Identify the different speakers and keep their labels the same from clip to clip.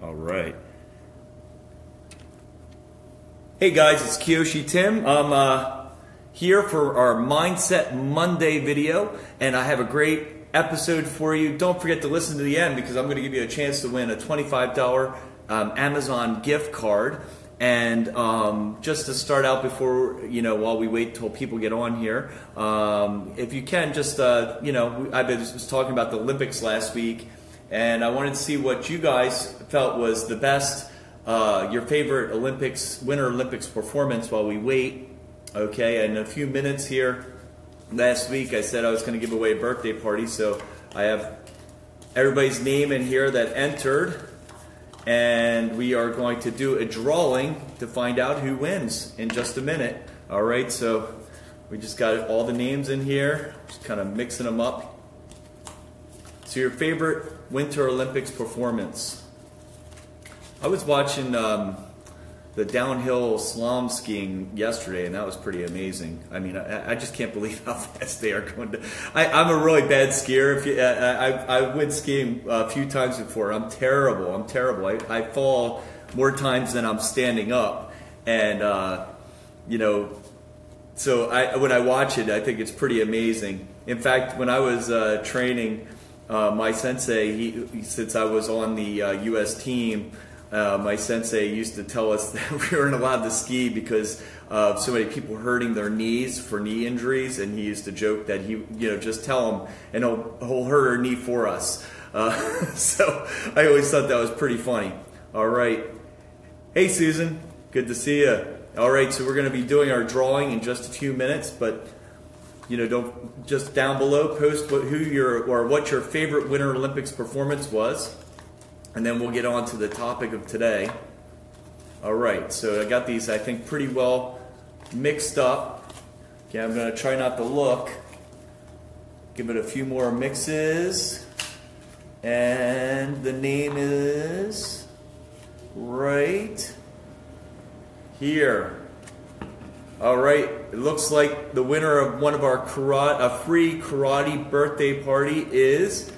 Speaker 1: All right. Hey guys, it's Kiyoshi Tim. I'm here for our Mindset Monday video, and I have a great episode for you. Don't forget to listen to the end because I'm going to give you a chance to win a $25 Amazon gift card. And just to start out before, while we wait till people get on here, if you can just, I was talking about the Olympics last week, and I wanted to see what you guys felt was the best, your favorite Winter Olympics performance while we wait. Okay, in a few minutes here, last week I said I was going to give away a birthday party, so I have everybody's name in here that entered. And we are going to do a drawing to find out who wins in just a minute. All right, so we just got all the names in here, just kind of mixing them up. So your favorite Winter Olympics performance. I was watching the downhill slalom skiing yesterday, and that was pretty amazing. I mean, I just can't believe how fast they are going to. I'm a really bad skier. I went skiing a few times before. I'm terrible. I fall more times than I'm standing up, and so when I watch it, I think it's pretty amazing. In fact, when I was training, my sensei, since I was on the U.S. team. My sensei used to tell us that we weren't allowed to ski because of so many people hurting their knees for knee injuries, and he used to joke that just tell him and he'll hurt our knee for us. So I always thought that was pretty funny. All right. Hey Susan, good to see you. All right, so we're going to be doing our drawing in just a few minutes, but don't just down below post what your favorite Winter Olympics performance was. And then we'll get on to the topic of today. All right, so I got these, I think, pretty well mixed up. Okay, I'm going to try not to look. Give it a few more mixes. And the name is right here. All right, it looks like the winner of one of our free karate birthday party is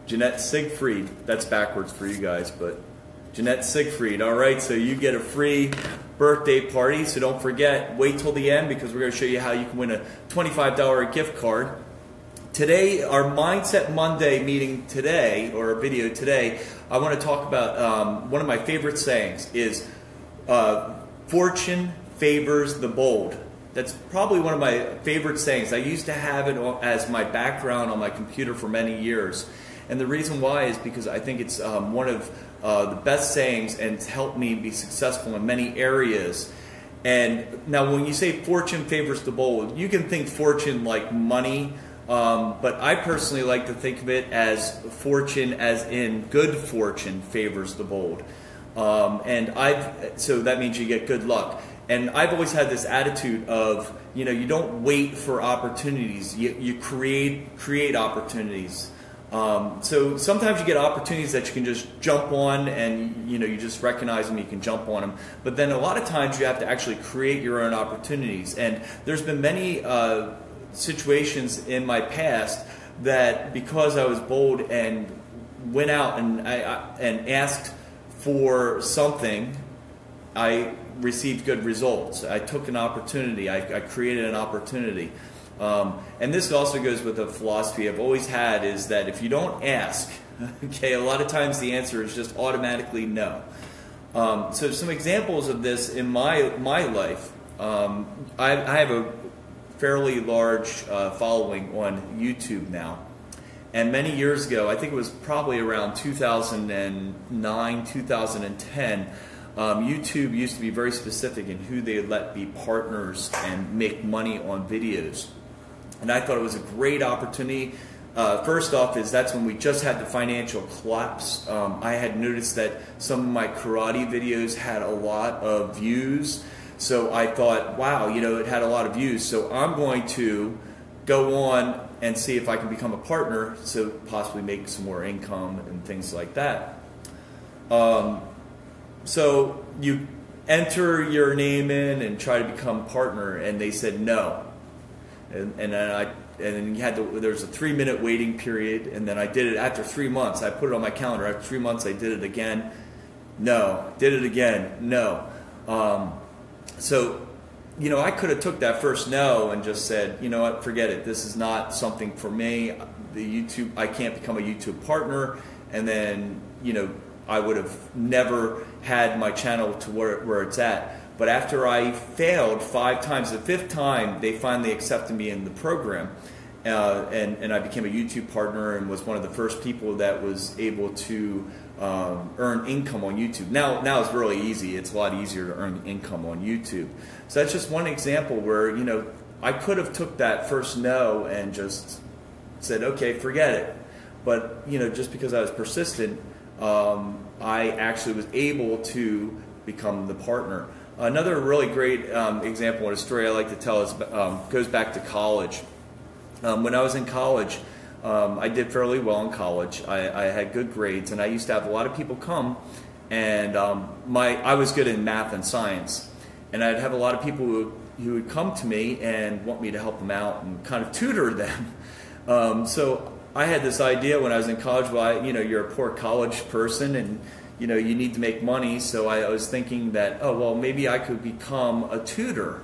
Speaker 1: Jeanette Siegfried. That's backwards for you guys, but Jeanette Siegfried. All right, so you get a free birthday party. So don't forget, wait till the end because we're going to show you how you can win a $25 gift card. Today, our Mindset Monday meeting today, or video today, I want to talk about one of my favorite sayings is fortune favors the bold. That's probably one of my favorite sayings. I used to have it as my background on my computer for many years. And the reason why is because I think it's one of the best sayings, and it's helped me be successful in many areas. And now when you say fortune favors the bold, you can think fortune like money, but I personally like to think of it as fortune as in good fortune favors the bold. So that means you get good luck. And I've always had this attitude of, you don't wait for opportunities, you create opportunities. So sometimes you get opportunities that you can just jump on, and you just recognize them, you can jump on them. But then a lot of times you have to actually create your own opportunities. And there's been many situations in my past that because I was bold and went out and asked for something, I received good results. I took an opportunity. I created an opportunity. And this also goes with the philosophy I've always had, is that if you don't ask, okay, a lot of times the answer is just automatically no. So some examples of this in my life, I have a fairly large following on YouTube now. And many years ago, I think it was probably around 2009, 2010, YouTube used to be very specific in who they let be partners and make money on videos. And I thought it was a great opportunity. First off is that's when we just had the financial collapse. I had noticed that some of my karate videos had a lot of views. So I thought, wow, it had a lot of views. So I'm going to go on and see if I can become a partner, so possibly make some more income and things like that. So you enter your name in and try to become a partner, and they said no. And then you had there's a 3-minute waiting period, and then I did it after 3 months. I put it on my calendar. After 3 months, I did it again, No. Did it again? No. So, I could have took that first no and just said, you know what, forget it. This is not something for me. I can't become a YouTube partner. And then, I would have never had my channel to where it's at. But after I failed 5 times, the 5th time, they finally accepted me in the program. And I became a YouTube partner and was one of the first people that was able to earn income on YouTube. Now it's really easy. It's a lot easier to earn income on YouTube. So that's just one example where, I could have took that first no and just said, okay, forget it. But, just because I was persistent, I actually was able to become the partner. Another really great example and a story I like to tell is goes back to college. When I was in college, I did fairly well in college. I had good grades, and I used to have a lot of people come, and I was good in math and science, and I'd have a lot of people who would come to me and want me to help them out and kind of tutor them. So I had this idea when I was in college. Well, you're a poor college person, and you need to make money. So I was thinking that, oh well, maybe I could become a tutor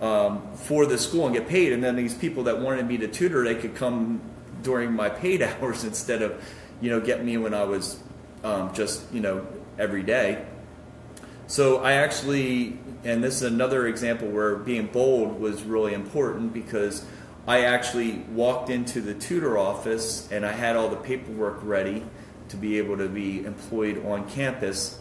Speaker 1: for the school and get paid, and then these people that wanted me to tutor, they could come during my paid hours instead of getting me when I was just every day. So I actually, and this is another example where being bold was really important, because I actually walked into the tutor office and I had all the paperwork ready to be able to be employed on campus,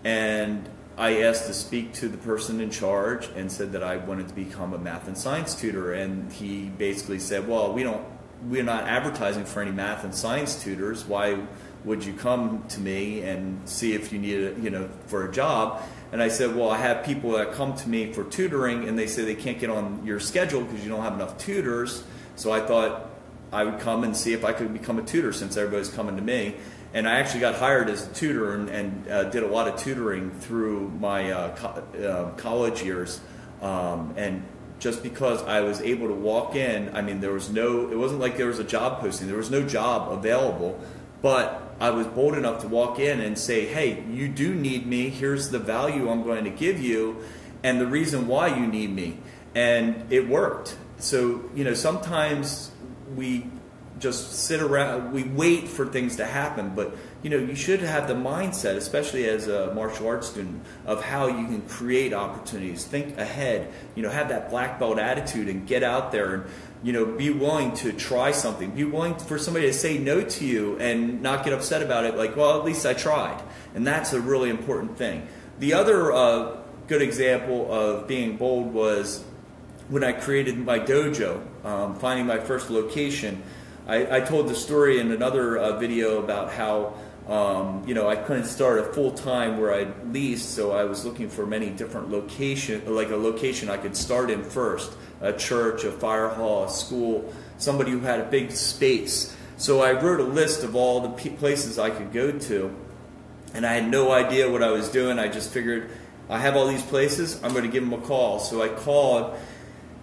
Speaker 1: and I asked to speak to the person in charge and said that I wanted to become a math and science tutor, and he basically said, well, we're not advertising for any math and science tutors. Why would you come to me and see if you need it, for a job? And I said, well, I have people that come to me for tutoring, and they say they can't get on your schedule because you don't have enough tutors. So I thought I would come and see if I could become a tutor, since everybody's coming to me. And I actually got hired as a tutor and did a lot of tutoring through my college years. And just because I was able to walk in, I mean, it wasn't like there was a job posting. There was no job available. But I was bold enough to walk in and say, hey, you do need me. Here's the value I'm going to give you and the reason why you need me. And it worked. So, sometimes we just sit around, we wait for things to happen, but you should have the mindset, especially as a martial arts student, of how you can create opportunities. Think ahead, have that black belt attitude and get out there and be willing to try something. Be willing for somebody to say no to you and not get upset about it, like, well, at least I tried. And that's a really important thing. The other good example of being bold was when I created my dojo, finding my first location. I told the story in another video about how I couldn't start a full-time where I leased, so I was looking for many different locations, like a location I could start in first, a church, a fire hall, a school, somebody who had a big space. So I wrote a list of all the places I could go to, and I had no idea what I was doing. I just figured, I have all these places, I'm going to give them a call. So I called,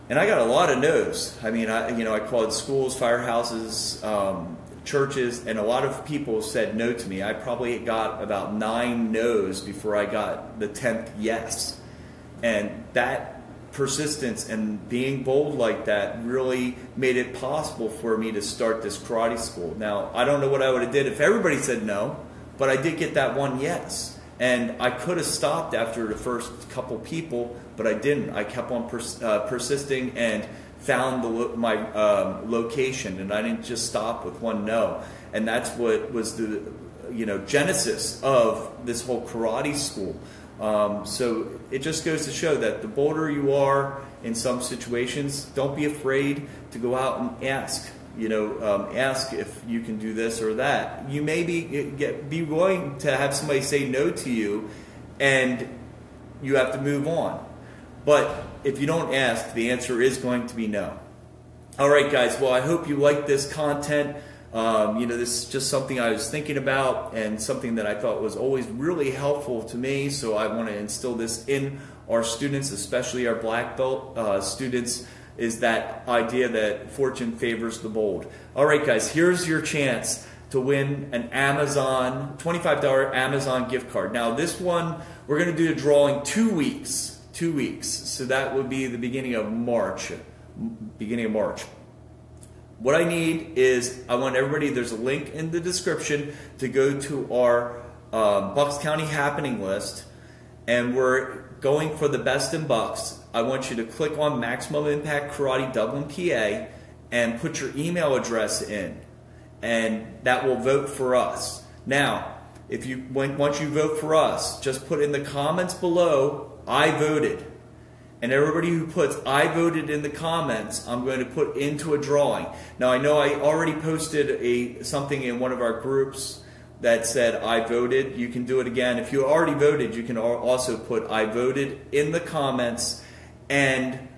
Speaker 1: and I got a lot of no's. I mean, I called schools, firehouses, churches, and a lot of people said no to me. I probably got about 9 no's before I got the 10th yes. And that persistence and being bold like that really made it possible for me to start this karate school. Now, I don't know what I would have did if everybody said no, but I did get that one yes. And I could have stopped after the first couple people, but I didn't. I kept on persisting and found my location, and I didn't just stop with one no. And that's what was the genesis of this whole karate school. So it just goes to show that the bolder you are in some situations, don't be afraid to go out and ask. Ask if you can do this or that. You may be willing to have somebody say no to you, and you have to move on. But if you don't ask, the answer is going to be no. All right, guys. Well, I hope you like this content. This is just something I was thinking about and something that I thought was always really helpful to me. So I want to instill this in our students, especially our black belt students, is that idea that fortune favors the bold. All right, guys, here's your chance to win an Amazon, $25 Amazon gift card. Now this one, we're going to do a drawing 2 weeks. 2 weeks. So that would be the beginning of March. What I need is, I want everybody, there's a link in the description to go to our Bucks County happening list, and we're going for the best in Bucks. I want you to click on Maximum Impact Karate Dublin, PA, and put your email address in, and that will vote for us. Now, once you vote for us, just put in the comments below, I voted. And everybody who puts I voted in the comments, I'm going to put into a drawing. Now I know I already posted something in one of our groups that said I voted. You can do it again. If you already voted, you can also put I voted in the comments, and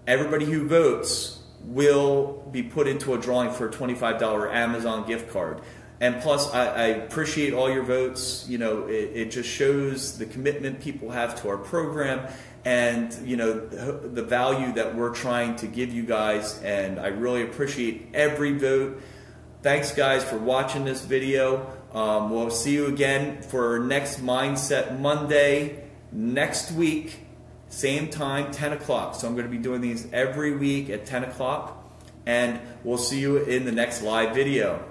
Speaker 1: everybody who votes will be put into a drawing for a $25 Amazon gift card. And plus, I appreciate all your votes. You know, it just shows the commitment people have to our program, and you know, the value that we're trying to give you guys, and I really appreciate every vote. Thanks guys for watching this video. We'll see you again for next Mindset Monday next week, same time, 10 o'clock. So I'm going to be doing these every week at 10 o'clock, and we'll see you in the next live video.